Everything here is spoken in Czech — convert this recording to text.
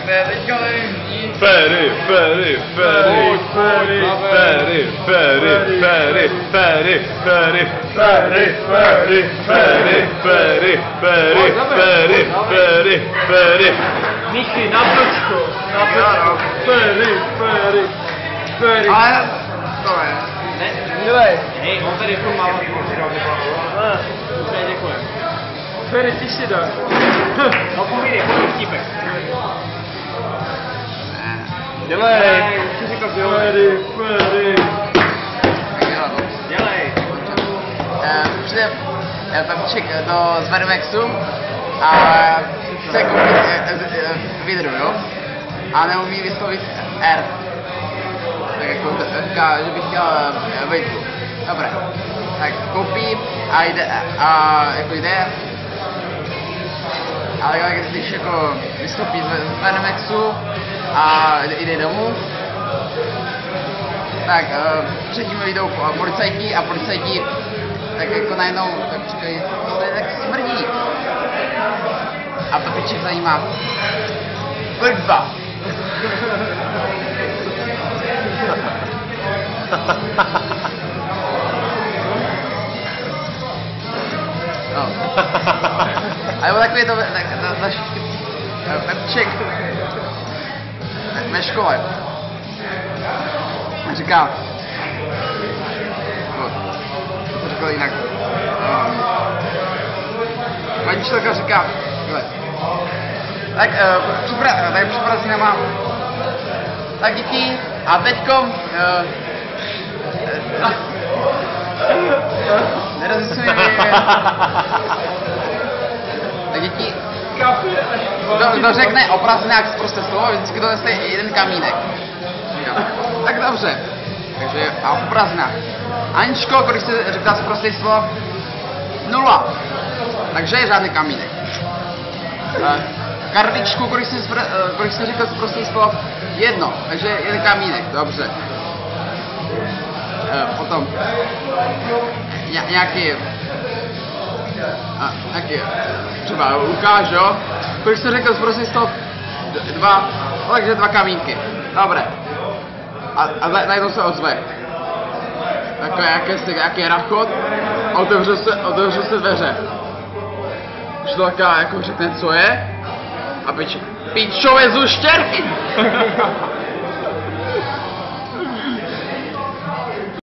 Ne, teďka nevím nic. Ferry, Ferry, Ferry, Ferry, Ferry, Ferry, Ferry, Ferry, Ferry, Ferry, Ferry, Ferry, Ferry, Ferry, Ferry, Ferry, Ferry. Michy, na počku. Ferry, Ferry, Ferry. Ale to je. Ne, dělej. Hej, on tady jako málo pořádal. Ne, děkuji. Ferry, ty si dáš. No povídej, vtípek. Dělej. Ferry, Ferry. Dělej. Přijde Pepček do Zvermexu a chce koupit vidru, jo? A neumí vyslovit R. Tak jako říká, že bych chtěl vidru. Dobré. Tak koupí a jde, ale když jako vystoupí z Zvermexu a jde domů, tak předtím vyjdou policajti a policajti tak jako najednou tak říkají, to je tak smrdí. A Pepíček zajímá, kurva. No. A jo, takový to Pepíček ve škole říká, to řekl jinak, paní učitelka říká, tak před prázdninama, tak děti, a teďkom, nerozesujeme, tak děti, kdo řekne o prázdninách prostě slovo, vždycky donese jeden kamínek. Tak dobře, takže a o prázdninách. Aničko, když jste řekla prostý slovo, 0, takže je žádný kamínek. Karličku, když jste řekl prostý slovo, 1, takže jeden kamínek, dobře. Potom nějaký třeba Lukáš, jo, když jste řekl prostý slovo, 2, takže 2 kamínky, dobré. A najednou se ozve. Takové jaký rachot, otevře se dveře. Člověka jako řekne, co je, a pičové zuštěrky.